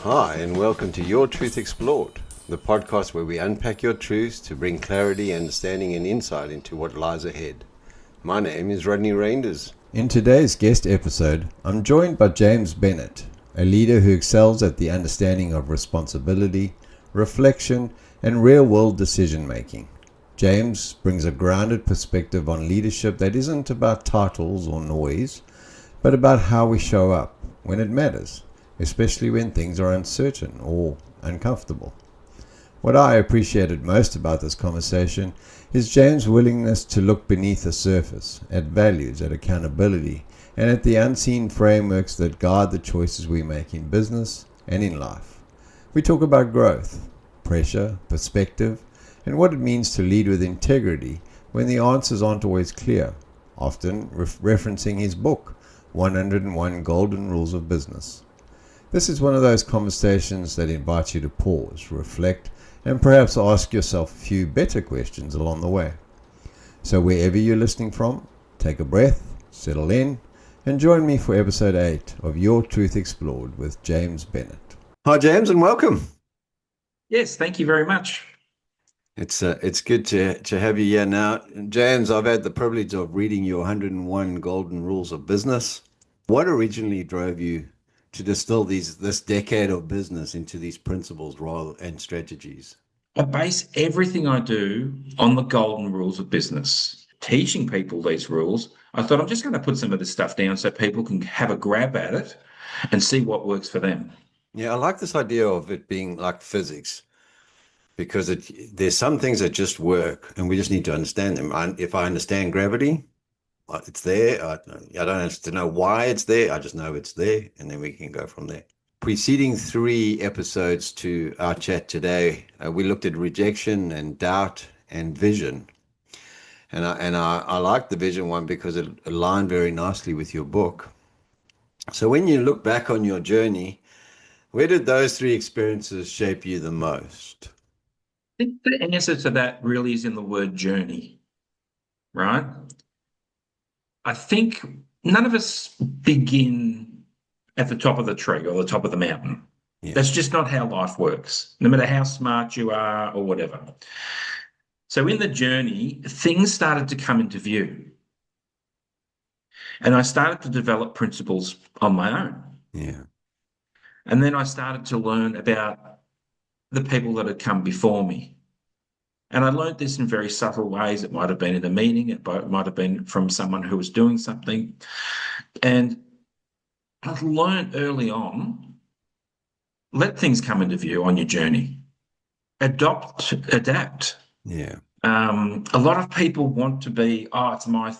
Hi, and welcome to Your Truth Explored, the podcast where we unpack your truths to bring clarity, understanding, and insight into what lies ahead. My name is Rodney Reynders. In today's guest episode, I'm joined by James Bennett, a leader who excels at the understanding of responsibility, reflection, and real-world decision-making. James brings a grounded perspective on leadership that isn't about titles or noise, but about how we show up when it matters, especially when things are uncertain or uncomfortable. What I appreciated most about this conversation is James' willingness to look beneath the surface, at values, at accountability, and at the unseen frameworks that guide the choices we make in business and in life. We talk about growth, pressure, perspective, and what it means to lead with integrity when the answers aren't always clear, often referencing his book, 101 Golden Rules of Business. This is one of those conversations that invites you to pause, reflect, and perhaps ask yourself a few better questions along the way. So wherever you're listening from, take a breath, settle in, and join me for episode 8 of Your Truth Explored with James Bennett. Hi James, and welcome. Yes, thank you very much. It's good to have you here now. James, I've had the privilege of reading your 101 Golden Rules of Business. What originally drove you to distill this decade of business into these principles and strategies? I base everything I do on the golden rules of business. Teaching people these rules, I thought I'm just going to put some of this stuff down so people can have a grab at it and see what works for them. Yeah, I like this idea of it being like physics, because there's some things that just work and we just need to understand them. If I understand gravity, it's there. I don't have to know why it's there. I just know it's there, and then we can go from there. Preceding 3 episodes to our chat today, we looked at rejection and doubt and vision. And I like the vision one because it aligned very nicely with your book. So when you look back on your journey, where did those 3 experiences shape you the most? I think the answer to that really is in the word journey, right? I think none of us begin at the top of the tree or the top of the mountain. Yeah. That's just not how life works, no matter how smart you are or whatever. So in the journey, things started to come into view. And I started to develop principles on my own. Yeah. And then I started to learn about the people that had come before me. And I learned this in very subtle ways. It might have been in a meeting, it might have been from someone who was doing something. And I've learned early on, let things come into view on your journey. Adapt. Yeah. A lot of people want to be, it's my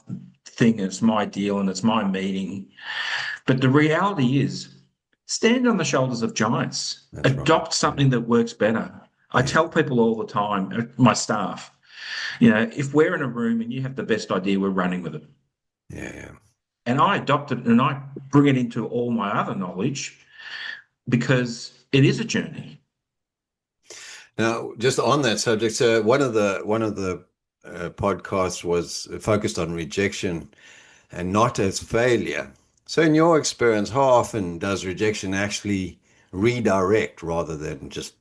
thing, it's my deal, and it's my meeting. But the reality is, stand on the shoulders of giants. That's Adopt right. something that works better. I tell people all the time, my staff, if we're in a room and you have the best idea, we're running with it. Yeah. And I adopt it and I bring it into all my other knowledge because it is a journey. Now, just on that subject, so one of the podcasts was focused on rejection and not as failure. So, in your experience, how often does rejection actually redirect rather than just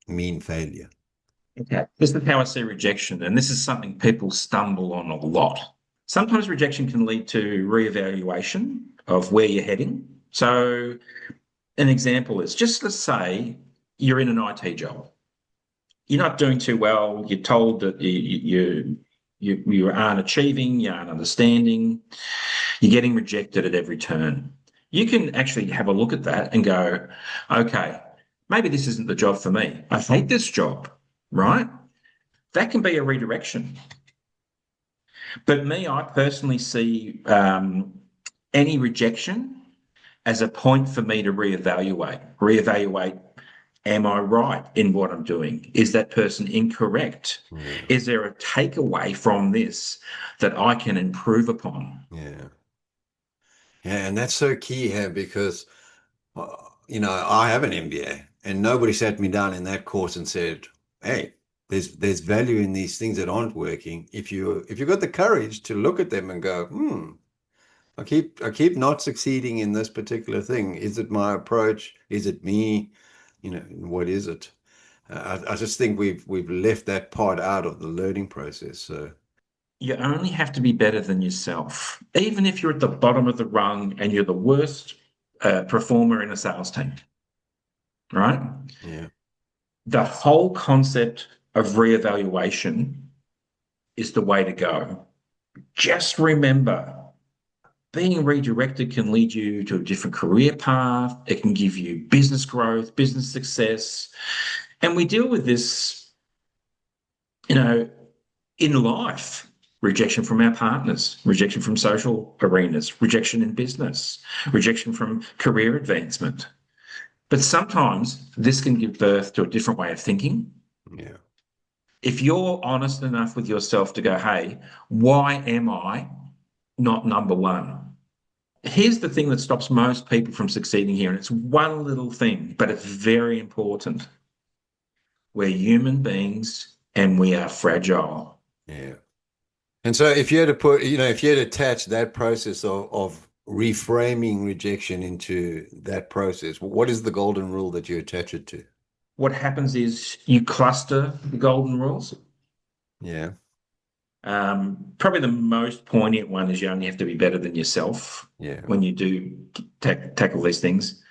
mean failure? Okay. This is how I see rejection, and this is something people stumble on a lot. Sometimes rejection can lead to reevaluation of where you're heading. So, an example is just let's say you're in an IT job. You're not doing too well. You're told that you aren't achieving, you aren't understanding, you're getting rejected at every turn. You can actually have a look at that and go, okay, maybe this isn't the job for me. I hate this job, right? That can be a redirection. But me, I personally see any rejection as a point for me to reevaluate. Am I right in what I'm doing? Is that person incorrect? Yeah. Is there a takeaway from this that I can improve upon? Yeah. Yeah, and that's so key here because, I have an MBA and nobody sat me down in that course and said, hey, there's value in these things that aren't working. If you've got the courage to look at them and go, I keep not succeeding in this particular thing. Is it my approach? Is it me? What is it? I just think we've left that part out of the learning process. So You only have to be better than yourself. Even if you're at the bottom of the rung and you're the worst performer in a sales team, right? yeah, The whole concept of reevaluation is the way to go. Just remember, being redirected can lead you to a different career path. It can give you business growth, business success. And we deal with this, you know, in life. Rejection from our partners, rejection from social arenas, rejection in business, rejection from career advancement. But sometimes this can give birth to a different way of thinking. yeah, If you're honest enough with yourself to go, hey, why am I not number one? Here's the thing that stops most people from succeeding here, and it's one little thing, but it's very important. We're human beings and we are fragile. yeah. And so if you had to if you had to attach that process of reframing rejection into that process, what is the golden rule that you attach it to? What happens is you cluster the golden rules. Yeah, Probably the most poignant one is you only have to be better than yourself yeah, when you do tackle these things.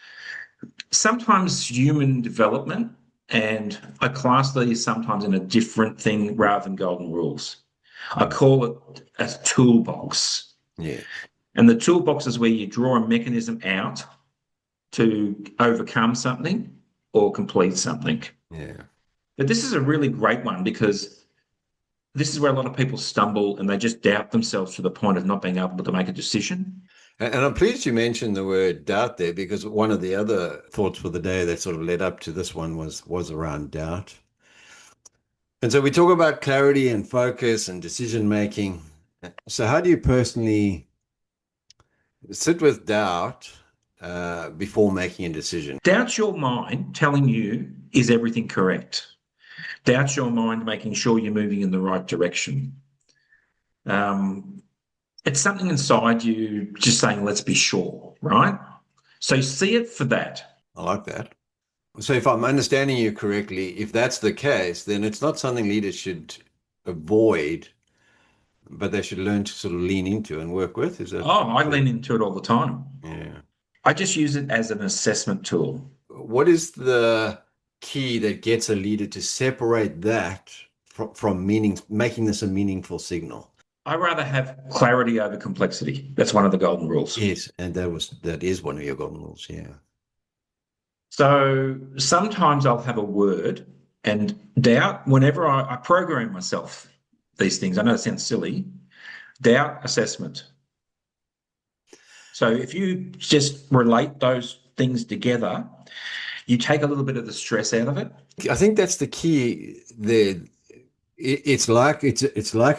Sometimes human development, and I class these sometimes in a different thing rather than golden rules. I call it a toolbox. yeah, And the toolbox is where you draw a mechanism out to overcome something or complete something. yeah. But this is a really great one because this is where a lot of people stumble and they just doubt themselves to the point of not being able to make a decision. And I'm pleased you mentioned the word doubt there, because one of the other thoughts for the day that sort of led up to this one was around doubt. And so we talk about clarity and focus and decision making. So how do you personally sit with doubt before making a decision? Doubt's your mind telling you, is everything correct? Doubt's your mind making sure you're moving in the right direction. Um, it's something inside you just saying, let's be sure, right? So see it for that. I like that. So if I'm understanding you correctly, if that's the case, then it's not something leaders should avoid, but they should learn to sort of lean into and work with. Is that Oh, I fair? lean into it all the time. Yeah. I just use it as an assessment tool. What is the key that gets a leader to separate that from meaning, making this a meaningful signal? I rather have clarity over complexity. That's one of the golden rules. Yes, and that is one of your golden rules. Yeah. So sometimes I'll have a word and doubt whenever I program myself these things. I know it sounds silly. Doubt assessment. So if you just relate those things together, you take a little bit of the stress out of it. I think that's the key there. It's like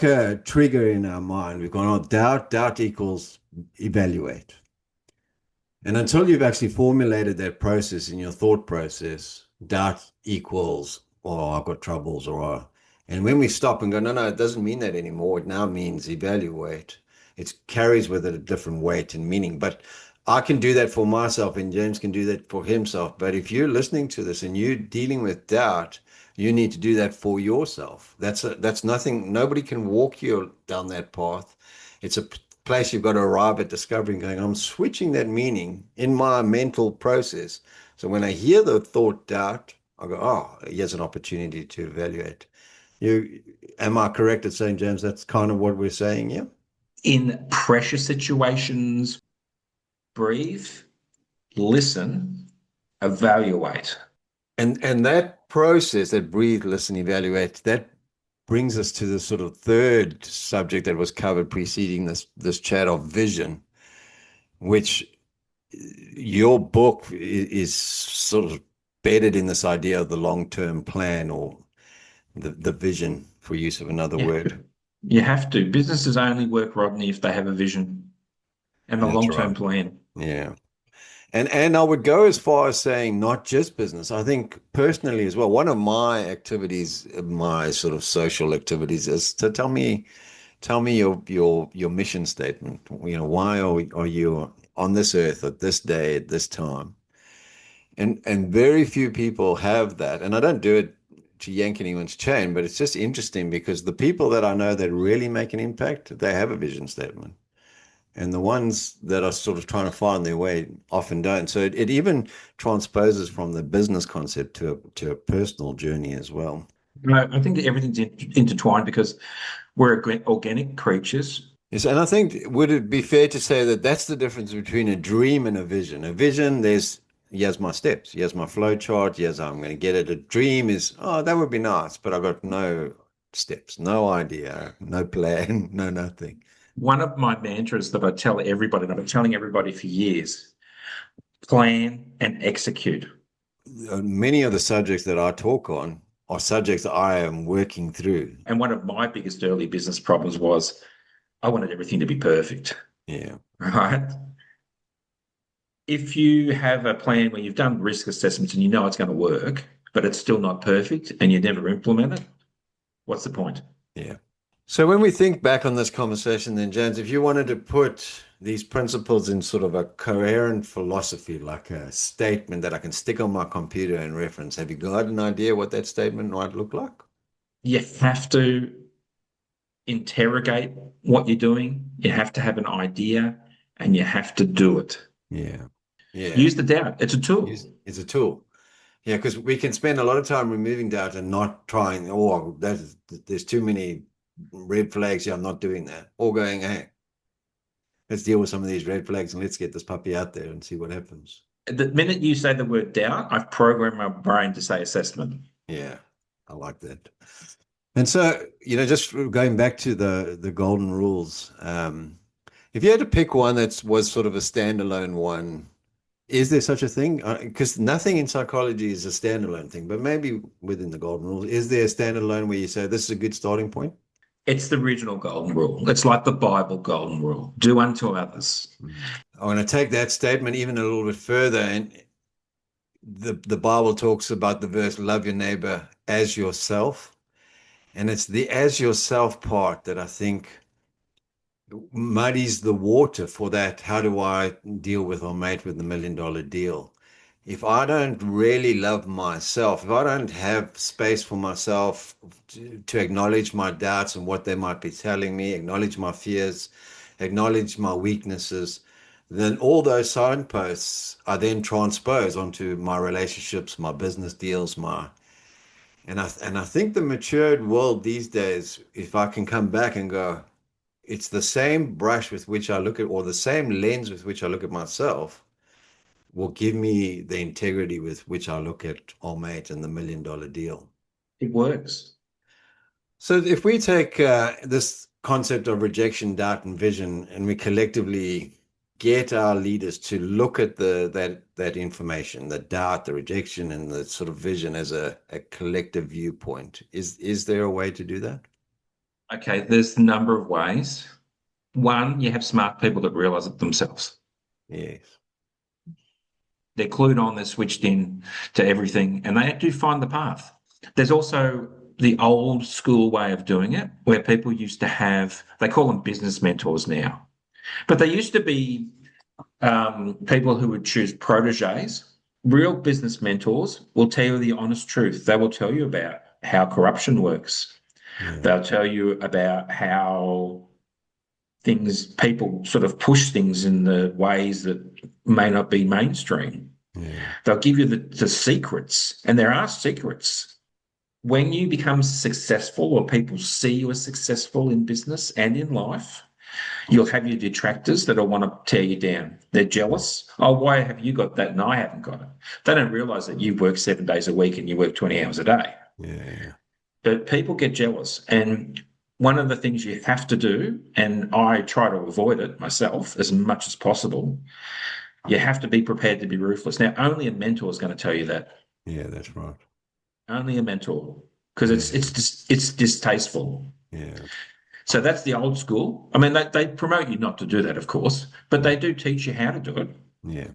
a trigger in our mind. We've gone, oh, doubt equals evaluate. And until you've actually formulated that process in your thought process, doubt equals, oh, I've got troubles, and when we stop and go, no, no, it doesn't mean that anymore. It now means evaluate. It carries with it a different weight and meaning. But I can do that for myself, and James can do that for himself. But if you're listening to this and you're dealing with doubt, you need to do that for yourself. That's nothing. Nobody can walk you down that path. It's a place you've got to arrive at discovering, going, I'm switching that meaning in my mental process. So when I hear the thought doubt, I go, oh, here's an opportunity to evaluate. Am I correct at saying, James, that's kind of what we're saying here? In pressure situations, breathe, listen, evaluate. And that process, that breathe, listen, evaluate, that brings us to the sort of third subject that was covered preceding this chat of vision, which your book is sort of bedded in this idea of the long-term plan, or the vision, for use of another Yeah, word. you have to. Businesses only work, Rodney, if they have a vision and a That's long-term right. plan. Yeah. And I would go as far as saying not just business. I think personally as well, one of my activities, my sort of social activities, is to tell me, Tell me your mission statement. Why are you on this earth at this day at this time? And very few people have that. And I don't do it to yank anyone's chain, but it's just interesting because the people that I know that really make an impact, they have a vision statement. And the ones that are sort of trying to find their way often don't. So it even transposes from the business concept to a personal journey as well. No, I think that everything's intertwined because we're organic creatures. Yes, and I think would it be fair to say that that's the difference between a dream and a vision? A vision, here's my steps, here's my flow chart, here's how I'm going to get it. A dream is, oh, that would be nice, but I've got no steps, no idea, no plan, no nothing. One of my mantras that I tell everybody, and I've been telling everybody for years, plan and execute. Many of the subjects that I talk on are subjects that I am working through. And one of my biggest early business problems was I wanted everything to be perfect. Yeah. Right. If you have a plan where you've done risk assessments and you know it's going to work, but it's still not perfect and you never implement it, what's the point? Yeah. So when we think back on this conversation, then, James, if you wanted to put these principles in sort of a coherent philosophy, like a statement that I can stick on my computer and reference, have you got an idea what that statement might look like? You have to interrogate what you're doing. You have to have an idea and you have to do it. Yeah. Yeah. Use the doubt. It's a tool. It's a tool. Yeah, because we can spend a lot of time removing doubt and not trying, there's too many red flags here, I'm not doing that. Or going, hey, let's deal with some of these red flags and let's get this puppy out there and see what happens. The minute you say the word doubt, I've programmed my brain to say assessment. Yeah, I like that. And so, just going back to the golden rules, if you had to pick one that was sort of a standalone one, is there such a thing? Because nothing in psychology is a standalone thing, but maybe within the golden rules, is there a standalone where you say this is a good starting point? It's the original golden rule. It's like the Bible golden rule. Do unto others. I want to take that statement even a little bit further. And the Bible talks about the verse, love your neighbor as yourself. And it's the as yourself part that I think muddies the water for that. How do I deal with or mate with the $1 million deal? If I don't really love myself, if I don't have space for myself to acknowledge my doubts and what they might be telling me, acknowledge my fears, acknowledge my weaknesses, then all those signposts are then transposed onto my relationships, my business deals, and I think the matured world these days, if I can come back and go, it's the same brush with which I look at, or the same lens with which I look at myself, will give me the integrity with which I look at Old Mate and the $1 million deal. It works. So if we take this concept of rejection, doubt, and vision, and we collectively get our leaders to look at that information, the doubt, the rejection, and the sort of vision as a collective viewpoint, is there a way to do that? Okay, there's a number of ways. One, you have smart people that realize it themselves. Yes. They're clued on, they're switched in to everything, and they do find the path. There's also the old school way of doing it, where people used to have, they call them business mentors now, but they used to be people who would choose proteges. Real business mentors will tell you the honest truth. They will tell you about how corruption works. Yeah. They'll tell you about how people sort of push things in the ways that may not be mainstream. Yeah. They'll give you the secrets, and there are secrets. When you become successful, or people see you as successful in business and in life, you'll have your detractors that'll want to tear you down. They're jealous. Oh, why have you got that and I haven't got it? They don't realize that you work 7 days a week and you work 20 hours a day. Yeah. But people get jealous. And one of the things you have to do, and I try to avoid it myself as much as possible, you have to be prepared to be ruthless. Now, only a mentor is going to tell you that. Yeah, that's right. Only a mentor, because it's distasteful. Yeah. So that's the old school. I mean, they promote you not to do that, of course, but they do teach you how to do it. Yeah.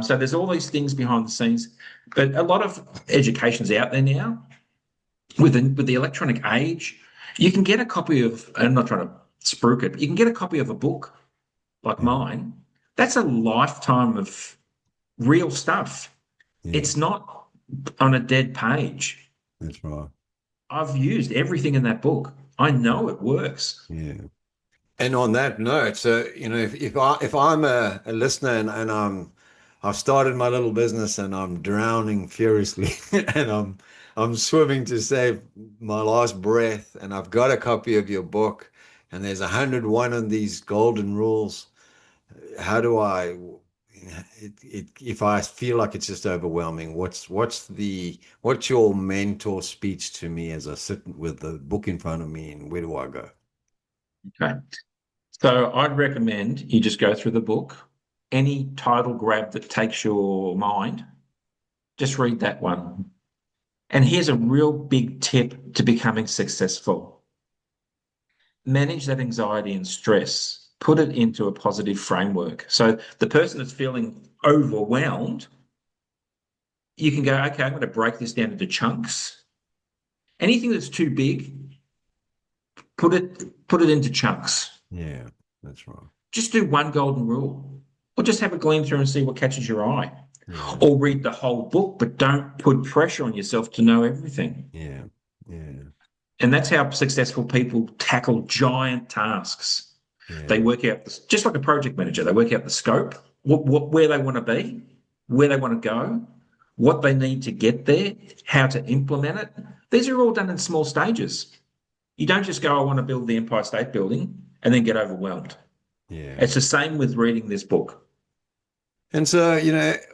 So there's all these things behind the scenes, but a lot of education's out there now. With the electronic age, You can get a copy of, I'm not trying to spruik it, but you can get a copy of a book like Yeah. mine. That's a lifetime of real stuff. Yeah. It's not on a dead page. That's right. I've used everything in that book. I know it works. Yeah. And on that note, so if I'm a listener and I've started my little business and I'm drowning furiously and I'm swimming to save my last breath and I've got a copy of your book and there's 101 of these golden rules, how do I if I feel like it's just overwhelming, what's your mentor speech to me as I sit with the book in front of me and where do I go? Okay. So I'd recommend you just go through the book. Any title grab that takes your mind, just read that one. And here's a real big tip to becoming successful. Manage that anxiety and stress. Put it into a positive framework. So the person that's feeling overwhelmed, you can go, okay, I'm going to break this down into chunks. Anything that's too big, put it into chunks. Yeah, that's right. Just do one golden rule, or just have a gleam through and see what catches your eye, Yeah, or read the whole book, but don't put pressure on yourself to know everything. yeah, yeah, And that's how successful people tackle giant tasks. They yeah, work out, just like a project manager, they work out the scope, where they want to be, where they want to go, what they need to get there, how to implement it. These are all done in small stages. You don't just go, I want to build the Empire State Building and then get overwhelmed. yeah. It's the same with reading this book. And so,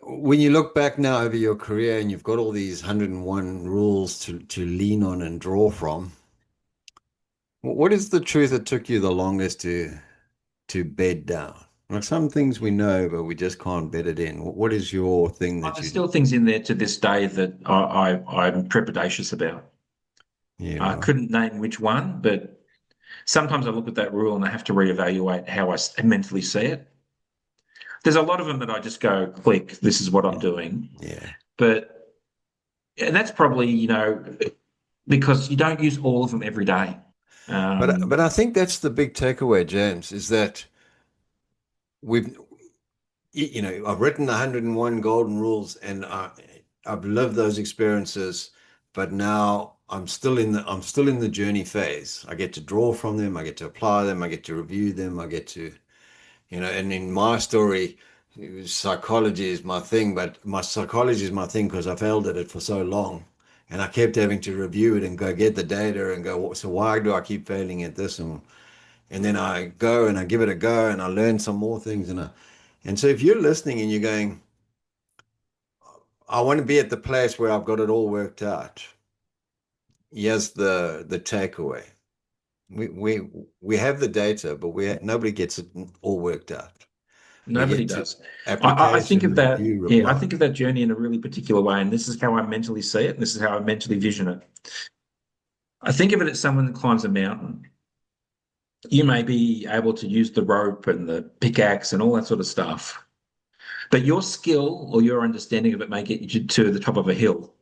when you look back now over your career and you've got all these 101 rules to lean on and draw from, what is the truth that took you the longest to bed down? Like some things we know, but we just can't bed it in. What is your thing that There's you, still things in there to this day that I'm trepidatious about. yeah, I right. couldn't name which one, but sometimes I look at that rule and I have to reevaluate how I mentally see it. There's a lot of them that I just go, click, this is what I'm Yeah, doing. yeah. But, and that's probably, because you don't use all of them every day. But Um, I think that's the big takeaway, James, is that we've I've written 101 golden rules and I've lived those experiences, but now I'm still in the journey phase. I get to draw from them, I get to apply them, I get to review them, I get to, and in my story, psychology is my thing, but my psychology is my thing because I failed at it for so long. And I kept having to review it and go get the data and go, so why do I keep failing at this? And then I go and I give it a go and I learn some more things. And so if you're listening and you're going, I want to be at the place where I've got it all worked out. Here's the takeaway. We have the data, but nobody gets it all worked out. We Nobody get to does. I think application, of that, review, yeah, I reply. think of that journey in a really particular way. And this is how I mentally see it. And this is how I mentally vision it. I think of it as someone that climbs a mountain. You may be able to use the rope and the pickaxe and all that sort of stuff, but your skill or your understanding of it may get you to the top of a hill.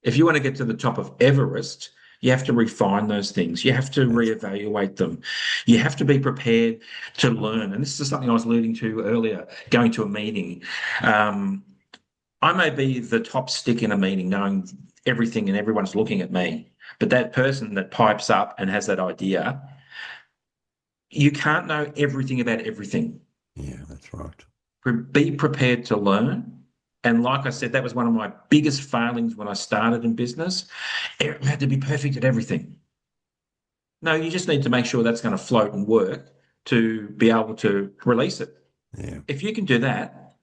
If you want to get to the top of Everest, you have to refine those things. You have to That's reevaluate them. You have to be prepared to learn. And this is something I was alluding to earlier, going to a meeting. Um, I may be the top stick in a meeting, knowing everything and everyone's looking at me. But that person that pipes up and has that idea, you can't know everything about everything. yeah, that's right. Be prepared to learn. And like I said, that was one of my biggest failings when I started in business. I had to be perfect at everything. No, you just need to make sure that's going to float and work to be able to release it. Yeah, If you can do that,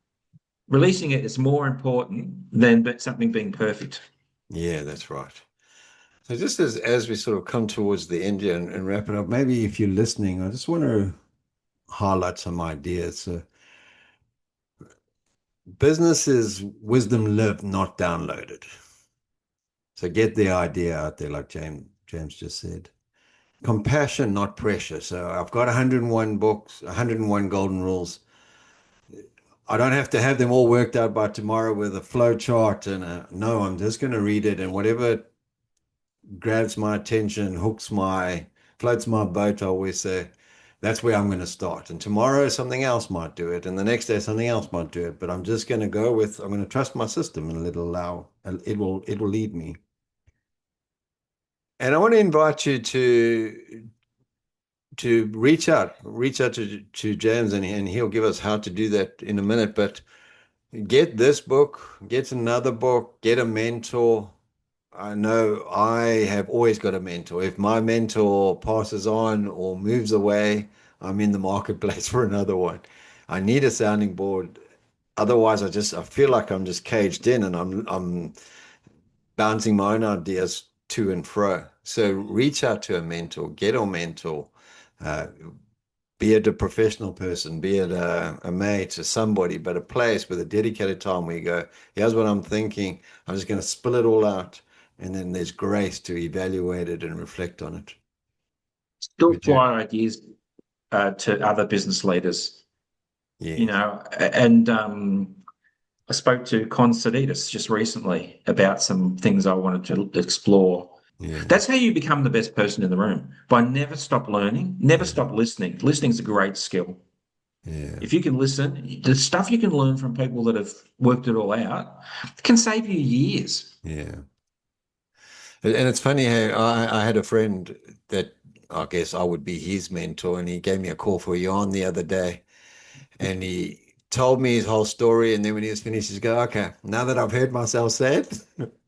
releasing it is more important than something being perfect. yeah, that's right. So just as we sort of come towards the end here and wrap it up, maybe if you're listening, I just want to highlight some ideas. So business is wisdom lived, not downloaded. So get the idea out there, like James just said. Compassion, not pressure. So I've got 101 books, 101 golden rules. I don't have to have them all worked out by tomorrow with a flow chart and no, I'm just going to read it and whatever grabs my attention, floats my boat, I always say, that's where I'm going to start. And tomorrow something else might do it, and the next day something else might do it. But I'm just going to I'm going to trust my system, and it will lead me. And I want to invite you to reach out to James, and he'll give us how to do that in a minute. But get this book, get another book, get a mentor. I know I have always got a mentor. If my mentor passes on or moves away, I'm in the marketplace for another one. I need a sounding board. Otherwise, I feel like I'm just caged in, and I'm bouncing my own ideas to and fro. So reach out to a mentor, get a mentor, uh, be it a professional person, be it a mate or somebody, but a place with a dedicated time where you go, here's what I'm thinking. I'm just going to spill it all out. And then there's grace to evaluate it and reflect on it. Still Would you? fly ideas to other business leaders, Yes. and I spoke to Considitas just recently about some things I wanted to explore. Yeah. That's how you become the best person in the room, by never stop learning, never Yeah. stop listening. Listening's a great skill. Yeah. If you can listen, the stuff you can learn from people that have worked it all out can save you years. Yeah. And it's funny how I had a friend that I guess I would be his mentor, and he gave me a call for a yarn the other day. And he told me his whole story. And then when he was finished, he's go, okay, now that I've heard myself say it,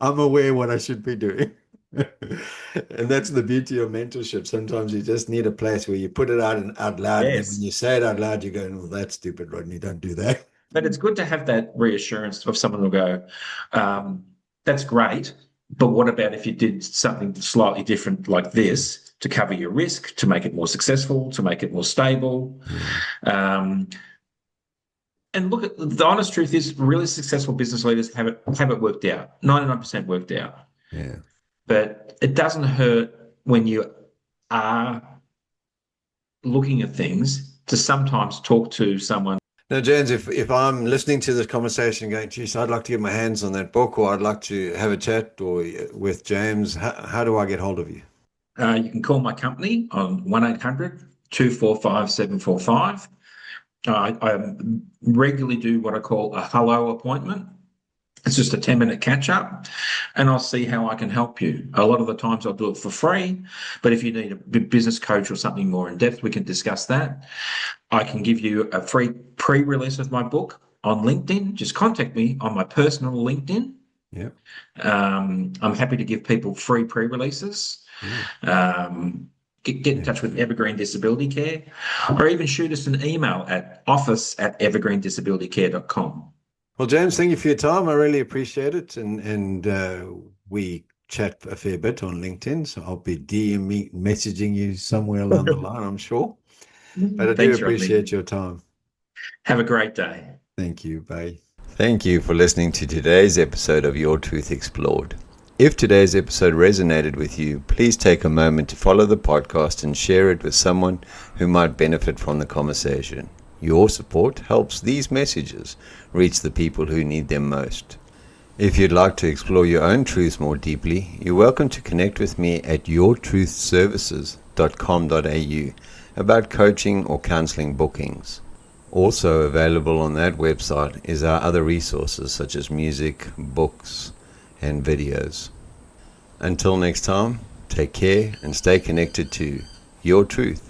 I'm aware what I should be doing. And that's the beauty of mentorship. Sometimes you just need a place where you put it out loud. And then when Yes. you say it out loud, you go, well, that's stupid, Rodney. Don't do that. But it's good to have that reassurance of someone who'll go, that's great. But what about if you did something slightly different like this to cover your risk, to make it more successful, to make it more stable? Yeah. Um, and look, at the honest truth is, really successful business leaders have it worked out, 99% worked out. Yeah. But it doesn't hurt when you are looking at things to sometimes talk to someone. Now, James, if I'm listening to this conversation going, geez, I'd like to get my hands on that book, or I'd like to have a chat or with James, how do I get hold of you? You can call my company on 1-800-245-745. I regularly do what I call a hello appointment. It's just a 10-minute catch up, and I'll see how I can help you. A lot of the times I'll do it for free, but if you need a business coach or something more in depth, we can discuss that. I can give you a free pre-release of my book on LinkedIn. Just contact me on my personal LinkedIn. Yeah. I'm happy to give people free pre-releases. Yeah. Get in touch with Evergreen Disability Care, or even shoot us an email at office@evergreendisabilitycare.com. Well, James, thank you for your time. I really appreciate it. And we chat a fair bit on LinkedIn, so I'll be messaging you somewhere along the line, I'm sure. But I do Thanks, Rodney. appreciate your time. Have a great day. Thank you. Bye. Thank you for listening to today's episode of Your Truth Explored. If today's episode resonated with you, please take a moment to follow the podcast and share it with someone who might benefit from the conversation. Your support helps these messages reach the people who need them most. If you'd like to explore your own truths more deeply, you're welcome to connect with me at yourtruthservices.com.au about coaching or counseling bookings. Also available on that website is our other resources such as music, books, and videos. Until next time, take care and stay connected to your truth.